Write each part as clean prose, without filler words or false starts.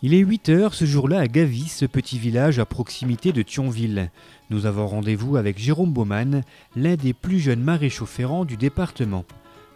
Il est 8 heures ce jour-là à Gavis, ce petit village à proximité de Thionville. Nous avons rendez-vous avec Jérôme Baumann, l'un des plus jeunes maréchaux ferrants du département.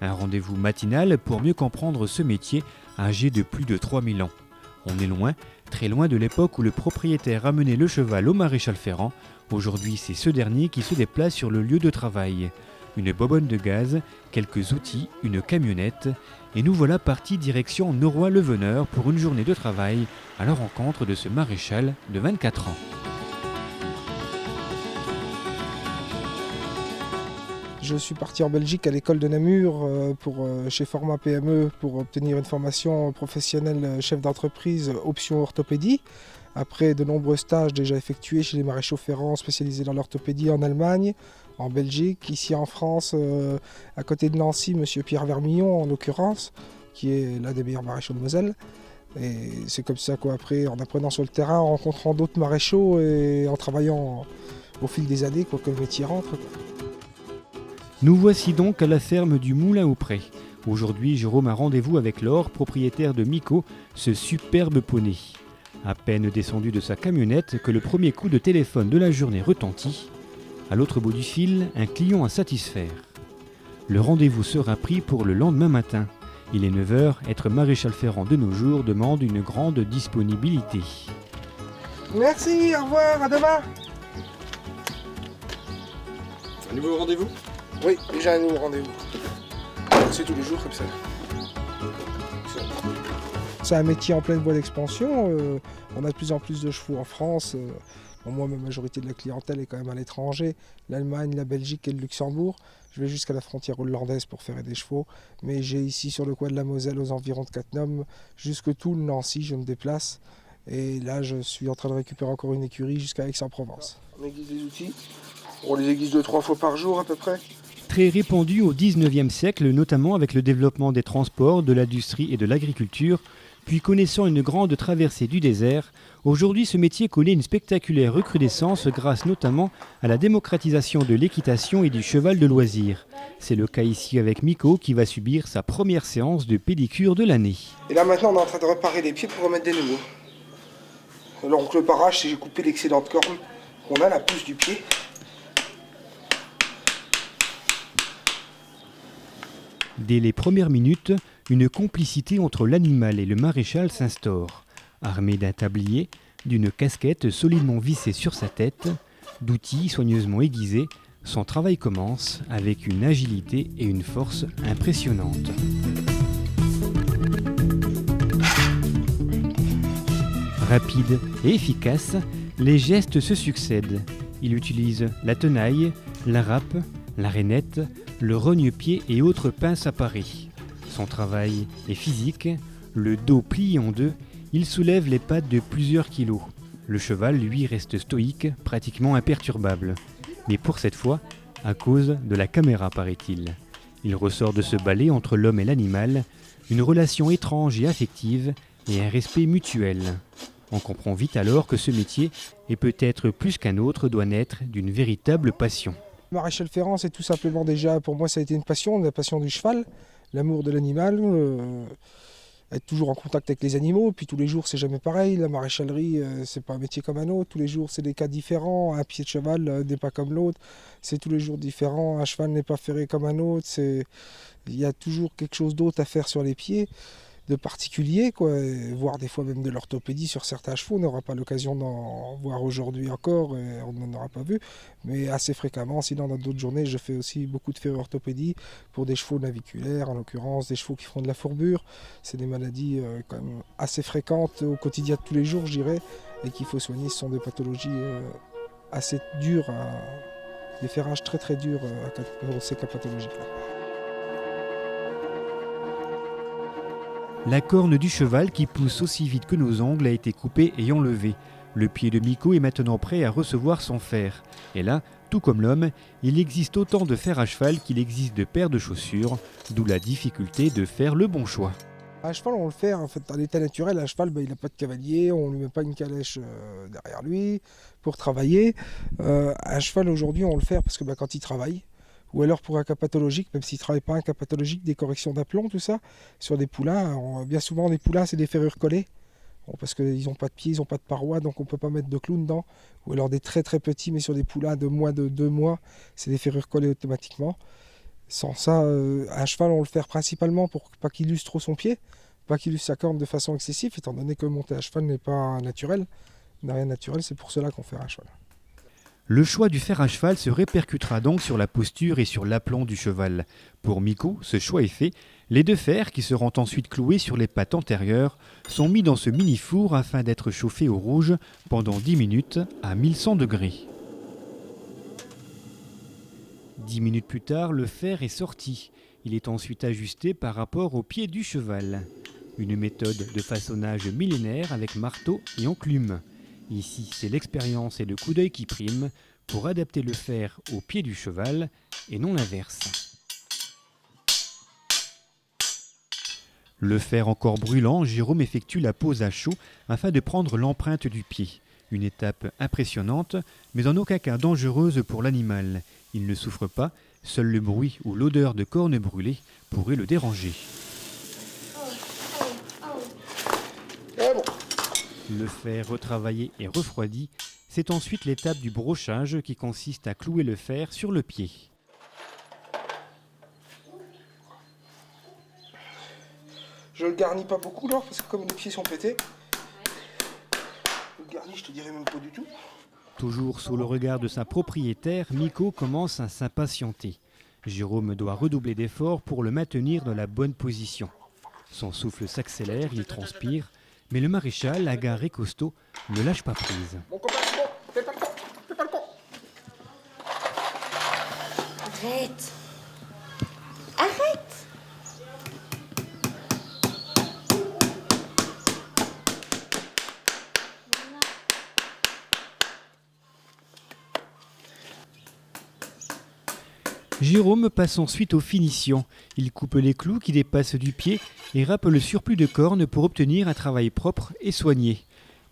Un rendez-vous matinal pour mieux comprendre ce métier âgé de plus de 3000 ans. On est loin, très loin de l'époque où le propriétaire amenait le cheval au maréchal ferrand. Aujourd'hui, c'est ce dernier qui se déplace sur le lieu de travail. Une bobonne de gaz, quelques outils, une camionnette, et nous voilà partis direction Noroy-le-Veneur pour une journée de travail à la rencontre de ce maréchal de 24 ans. Je suis parti en Belgique à l'école de Namur chez Format PME pour obtenir une formation professionnelle chef d'entreprise option orthopédie. Après de nombreux stages déjà effectués chez les maréchaux ferrants spécialisés dans l'orthopédie en Allemagne, en Belgique, ici en France, à côté de Nancy, M. Pierre Vermillon en l'occurrence, qui est l'un des meilleurs maréchaux de Moselle. Et c'est comme ça qu'après, en apprenant sur le terrain, en rencontrant d'autres maréchaux et en travaillant au fil des années, que le métier rentre. Nous voici donc à la ferme du Moulin au Pré. Aujourd'hui, Jérôme a rendez-vous avec Laure, propriétaire de Miko, ce superbe poney. À peine descendu de sa camionnette que le premier coup de téléphone de la journée retentit. À l'autre bout du fil, un client à satisfaire. Le rendez-vous sera pris pour le lendemain matin. Il est 9h, être maréchal ferrant de nos jours demande une grande disponibilité. Merci, au revoir, à demain. Un nouveau rendez-vous ? Oui, déjà un nouveau rendez-vous. C'est tous les jours comme ça. C'est un métier en pleine voie d'expansion. On a de plus en plus de chevaux en France. Moi, ma majorité de la clientèle est quand même à l'étranger. L'Allemagne, la Belgique et le Luxembourg. Je vais jusqu'à la frontière hollandaise pour faire des chevaux. Mais j'ai ici sur le coin de la Moselle, aux environs de Cattenom, jusque tout le Nancy, je me déplace. Et là, je suis en train de récupérer encore une écurie jusqu'à Aix-en-Provence. On aiguise des outils. On les aiguise 2-3 fois par jour à peu près. Très répandu au XIXe siècle, notamment avec le développement des transports, de l'industrie et de l'agriculture, puis connaissant une grande traversée du désert, aujourd'hui ce métier connaît une spectaculaire recrudescence grâce notamment à la démocratisation de l'équitation et du cheval de loisir. C'est le cas ici avec Miko qui va subir sa première séance de pédicure de l'année. Et là maintenant on est en train de réparer les pieds pour remettre des nouveaux. Donc le parage, c'est j'ai coupé l'excédent de corne qu'on a, la pousse du pied. Dès les premières minutes, une complicité entre l'animal et le maréchal s'instaure. Armé d'un tablier, d'une casquette solidement vissée sur sa tête, d'outils soigneusement aiguisés, son travail commence avec une agilité et une force impressionnantes. Rapide et efficace, les gestes se succèdent. Il utilise la tenaille, la râpe, la rainette, le rogne-pied et autres pinces à parer. Son travail est physique, le dos plié en deux, il soulève les pattes de plusieurs kilos. Le cheval, lui, reste stoïque, pratiquement imperturbable. Mais pour cette fois, à cause de la caméra, paraît-il. Il ressort de ce balai entre l'homme et l'animal, une relation étrange et affective et un respect mutuel. On comprend vite alors que ce métier, et peut-être plus qu'un autre, doit naître d'une véritable passion. Maréchal ferrant, c'est tout simplement déjà, pour moi ça a été une passion, la passion du cheval, l'amour de l'animal, être toujours en contact avec les animaux, puis tous les jours c'est jamais pareil, la maréchalerie c'est pas un métier comme un autre, tous les jours c'est des cas différents, un pied de cheval n'est pas comme l'autre, c'est tous les jours différent, un cheval n'est pas ferré comme un autre, il y a toujours quelque chose d'autre à faire sur les pieds, de particulier, voire des fois même de l'orthopédie sur certains chevaux. On n'aura pas l'occasion d'en voir aujourd'hui encore, et on n'en aura pas vu, mais assez fréquemment. Sinon, dans d'autres journées, je fais aussi beaucoup de ferro-orthopédie pour des chevaux naviculaires, en l'occurrence des chevaux qui font de la fourbure. C'est des maladies quand même assez fréquentes au quotidien de tous les jours, je dirais, et qu'il faut soigner. Ce sont des pathologies assez dures, des ferrages très très durs pour ces cas pathologiques-là. La corne du cheval qui pousse aussi vite que nos ongles a été coupée et enlevée. Le pied de Miko est maintenant prêt à recevoir son fer. Et là, tout comme l'homme, il existe autant de fer à cheval qu'il existe de paires de chaussures, d'où la difficulté de faire le bon choix. À cheval, on le fait en fait, à l'état naturel. À cheval, il n'a pas de cavalier, on ne lui met pas une calèche derrière lui pour travailler. À cheval, aujourd'hui, on le fait parce que quand il travaille, ou alors pour un cas pathologique, même s'il ne travaille pas un cas pathologique, des corrections d'aplomb, tout ça, sur des poulains. Bien souvent, des poulains, c'est des ferrures collées. Bon, parce qu'ils n'ont pas de pieds, ils n'ont pas de parois, donc on ne peut pas mettre de clous dedans. Ou alors des très très petits, mais sur des poulains de moins de 2 mois, c'est des ferrures collées automatiquement. Sans ça, un cheval, on le fait principalement pour pas qu'il use trop son pied, pas qu'il use sa corne de façon excessive, étant donné que monter à cheval n'est pas naturel, n'a rien de naturel, c'est pour cela qu'on fait un cheval. Le choix du fer à cheval se répercutera donc sur la posture et sur l'aplomb du cheval. Pour Miko, ce choix est fait. Les 2 fers, qui seront ensuite cloués sur les pattes antérieures, sont mis dans ce mini-four afin d'être chauffés au rouge pendant 10 minutes à 1100 degrés. 10 minutes plus tard, le fer est sorti. Il est ensuite ajusté par rapport au pied du cheval. Une méthode de façonnage millénaire avec marteau et enclume. Ici, c'est l'expérience et le coup d'œil qui priment pour adapter le fer au pied du cheval et non l'inverse. Le fer encore brûlant, Jérôme effectue la pose à chaud afin de prendre l'empreinte du pied. Une étape impressionnante, mais en aucun cas dangereuse pour l'animal. Il ne souffre pas, seul le bruit ou l'odeur de cornes brûlées pourrait le déranger. Le fer retravaillé et refroidi, c'est ensuite l'étape du brochage qui consiste à clouer le fer sur le pied. Je le garnis pas beaucoup là, parce que comme les pieds sont pétés, le garni je te dirais même pas du tout. Toujours sous le regard de sa propriétaire, Miko commence à s'impatienter. Jérôme doit redoubler d'efforts pour le maintenir dans la bonne position. Son souffle s'accélère, il transpire, mais le maréchal, hagard et costaud, ne lâche pas prise. Mon copain, c'est bon, fais pas le con, fais pas le con. Arrête. Arrête. Jérôme passe ensuite aux finitions. Il coupe les clous qui dépassent du pied et râpe le surplus de cornes pour obtenir un travail propre et soigné.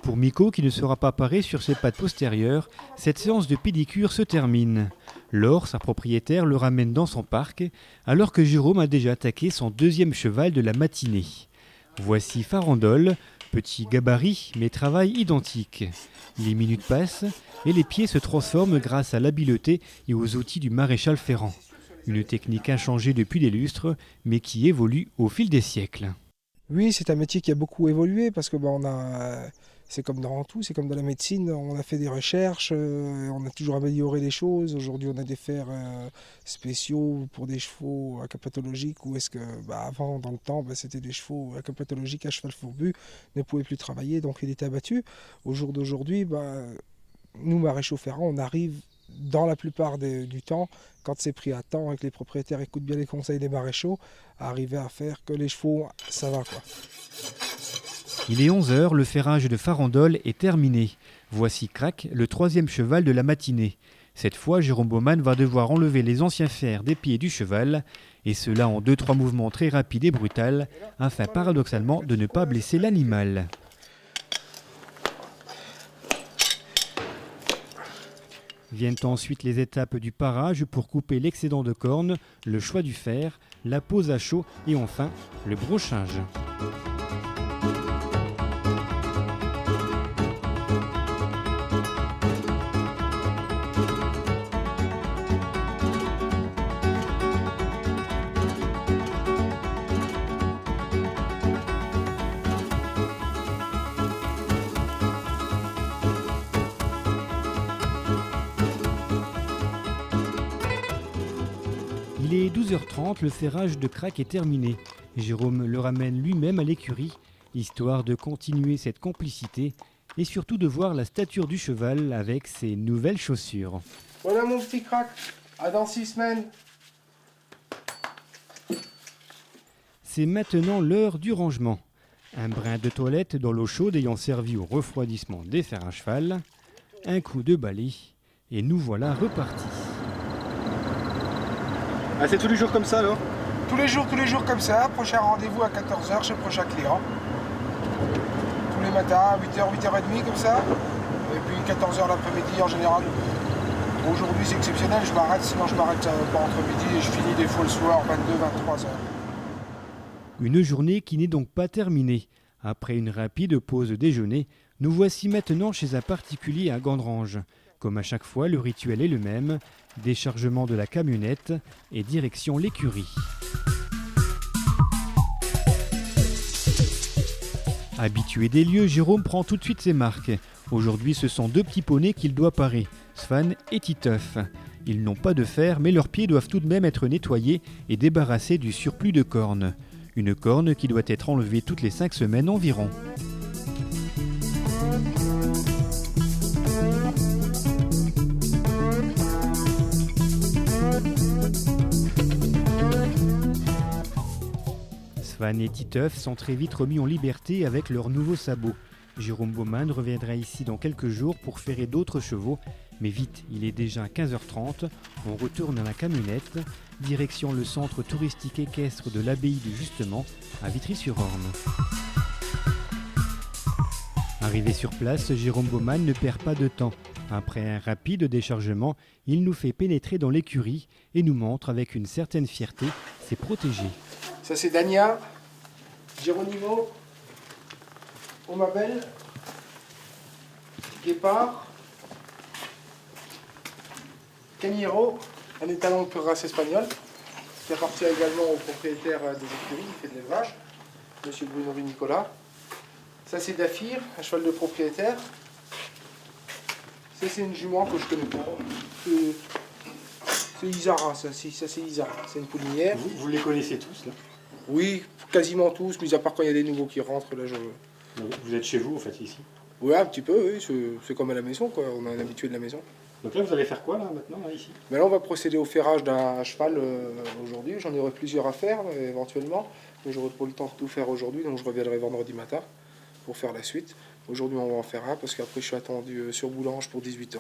Pour Miko, qui ne sera pas paré sur ses pattes postérieures, cette séance de pédicure se termine. Laure, sa propriétaire, le ramène dans son parc, alors que Jérôme a déjà attaqué son 2e cheval de la matinée. Voici Farandole, petit gabarit, mais travail identique. Les minutes passent et les pieds se transforment grâce à l'habileté et aux outils du maréchal Ferrand. Une technique inchangée depuis des lustres, mais qui évolue au fil des siècles. Oui, c'est un métier qui a beaucoup évolué parce que c'est comme dans tout, c'est comme dans la médecine, on a fait des recherches, on a toujours amélioré les choses. Aujourd'hui, on a des fers spéciaux pour des chevaux à cas pathologique, ou est-ce que avant, dans le temps, c'était des chevaux à cas pathologique à cheval fourbu, ne pouvaient plus travailler, donc il était abattu. Au jour d'aujourd'hui, nous, maréchaux ferrants, on arrive dans la plupart du temps, quand c'est pris à temps et que les propriétaires écoutent bien les conseils des maréchaux, à arriver à faire que les chevaux, ça va quoi. Il est 11h, le ferrage de Farandole est terminé. Voici Crac, le 3e cheval de la matinée. Cette fois, Jérôme Baumann va devoir enlever les anciens fers des pieds du cheval, et cela en 2-3 mouvements très rapides et brutaux, afin paradoxalement de ne pas blesser l'animal. Viennent ensuite les étapes du parage pour couper l'excédent de cornes, le choix du fer, la pose à chaud et enfin le brochage. Il est 12h30, le ferrage de Crac est terminé. Jérôme le ramène lui-même à l'écurie, histoire de continuer cette complicité et surtout de voir la stature du cheval avec ses nouvelles chaussures. Voilà mon petit Crac, à dans 6 semaines. C'est maintenant l'heure du rangement. Un brin de toilette dans l'eau chaude ayant servi au refroidissement des fers à cheval, un coup de balai et nous voilà repartis. Ah, c'est tous les jours comme ça alors? Tous les jours comme ça. Prochain rendez-vous à 14h chez le prochain client. Tous les matins, à 8h, 8h30 comme ça. Et puis 14h l'après-midi en général. Aujourd'hui c'est exceptionnel, je m'arrête, sinon je m'arrête pas entre midi et je finis des fois le soir, 22, 23h. Une journée qui n'est donc pas terminée. Après une rapide pause déjeuner, nous voici maintenant chez un particulier à Gandrange. Comme à chaque fois, le rituel est le même, déchargement de la camionnette et direction l'écurie. Habitué des lieux, Jérôme prend tout de suite ses marques. Aujourd'hui, ce sont 2 petits poneys qu'il doit parer, Svan et Titeuf. Ils n'ont pas de fer, mais leurs pieds doivent tout de même être nettoyés et débarrassés du surplus de cornes. Une corne qui doit être enlevée toutes les 5 semaines environ. Svan et Titeuf sont très vite remis en liberté avec leurs nouveaux sabots. Jérôme Baumann reviendra ici dans quelques jours pour ferrer d'autres chevaux. Mais vite, il est déjà 15h30, on retourne à la camionnette, direction le centre touristique équestre de l'abbaye du Justement, à Vitry-sur-Orne. Arrivé sur place, Jérôme Baumann ne perd pas de temps. Après un rapide déchargement, il nous fait pénétrer dans l'écurie et nous montre avec une certaine fierté ses protégés. Ça c'est Dania, Geronimo, Omabel, Guépard, Cagnero, un étalon de race espagnole, qui appartient également au propriétaire des écuries, il fait de l'élevage, monsieur Bruno Nicolas. Ça c'est Dafir, un cheval de propriétaire. Ça c'est une jument que je connais pas. C'est Isara, ça c'est Isara, c'est une poulinière. Vous les connaissez tous là? Oui, quasiment tous, mis à part quand il y a des nouveaux qui rentrent. Là, Vous êtes chez vous en fait ici? Oui, un petit peu, oui, c'est comme à la maison, quoi. On est un habitué de la maison. Donc là vous allez faire quoi là maintenant là, ici? Mais là on va procéder au ferrage d'un cheval aujourd'hui. J'en aurai plusieurs à faire éventuellement, mais j'aurai pas le temps de tout faire aujourd'hui, donc je reviendrai vendredi matin pour faire la suite. Aujourd'hui on va en faire un parce qu'après je suis attendu sur Boulange pour 18h30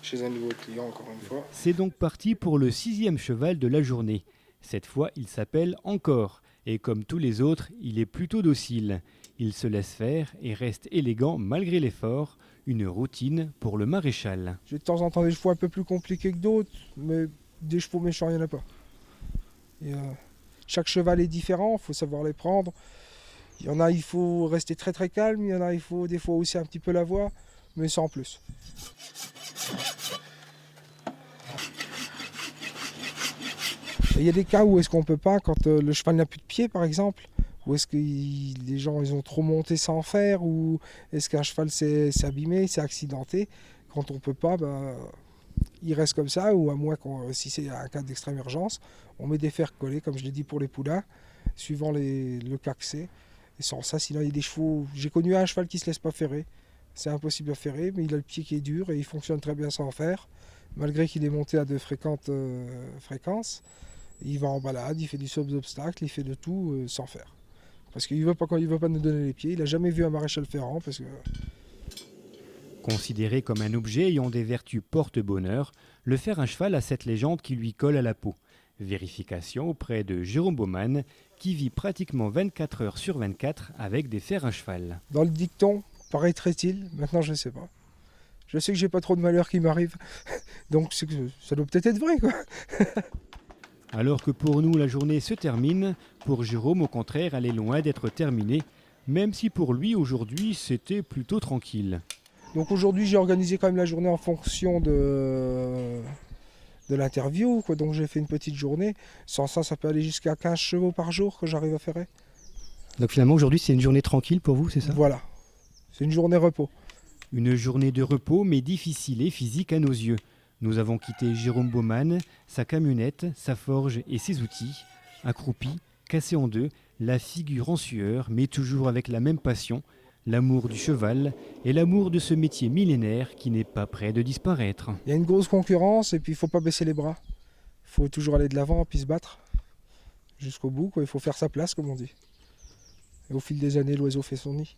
chez un nouveau client encore une fois. C'est donc parti pour le 6e cheval de la journée. Cette fois il s'appelle Encore et comme tous les autres il est plutôt docile. Il se laisse faire et reste élégant malgré l'effort. Une routine pour le maréchal. J'ai de temps en temps des chevaux un peu plus compliqués que d'autres, mais des chevaux méchants, il n'y en a pas. Et, chaque cheval est différent, il faut savoir les prendre. Il y en a, il faut rester très très calme, il y en a, il faut des fois aussi un petit peu la voix, mais sans plus. Il y a des cas où est-ce qu'on peut pas, quand le cheval n'a plus de pied par exemple, ou est-ce que les gens ils ont trop monté sans faire, ou est-ce qu'un cheval s'est abîmé, s'est accidenté. Quand on peut pas, il reste comme ça, ou à moins si c'est un cas d'extrême urgence, on met des fers collés, comme je l'ai dit pour les poulains, suivant le cas que c'est. Et sans ça, sinon il y a des chevaux. J'ai connu un cheval qui ne se laisse pas ferrer. C'est impossible à ferrer, mais il a le pied qui est dur et il fonctionne très bien sans fer, malgré qu'il est monté à de fréquentes fréquences. Il va en balade, il fait du saut d'obstacles, il fait de tout sans fer. Parce qu'il veut pas, quand il veut pas nous donner les pieds, il n'a jamais vu un maréchal ferrant. Parce que... Considéré comme un objet ayant des vertus porte-bonheur, le fer à cheval a cette légende qui lui colle à la peau. Vérification auprès de Jérôme Baumann, qui vit pratiquement 24 heures sur 24 avec des fers à cheval. Dans le dicton, paraîtrait-il, maintenant je ne sais pas. Je sais que j'ai pas trop de malheur qui m'arrive, donc ça doit peut-être être vrai, quoi. Alors que pour nous la journée se termine, pour Jérôme au contraire elle est loin d'être terminée, même si pour lui aujourd'hui c'était plutôt tranquille. Donc aujourd'hui j'ai organisé quand même la journée en fonction de l'interview, quoi. Donc j'ai fait une petite journée, sans ça ça peut aller jusqu'à 15 chevaux par jour que j'arrive à ferrer. Donc finalement aujourd'hui c'est une journée tranquille pour vous, c'est ça? Voilà, c'est une journée repos. Une journée de repos mais difficile et physique à nos yeux. Nous avons quitté Jérôme Baumann, sa camionnette, sa forge et ses outils, accroupi, cassé en deux, la figure en sueur, mais toujours avec la même passion, l'amour du cheval et l'amour de ce métier millénaire qui n'est pas près de disparaître. Il y a une grosse concurrence et puis il ne faut pas baisser les bras. Il faut toujours aller de l'avant puis se battre jusqu'au bout, quoi. Il faut faire sa place comme on dit. Et au fil des années, l'oiseau fait son nid.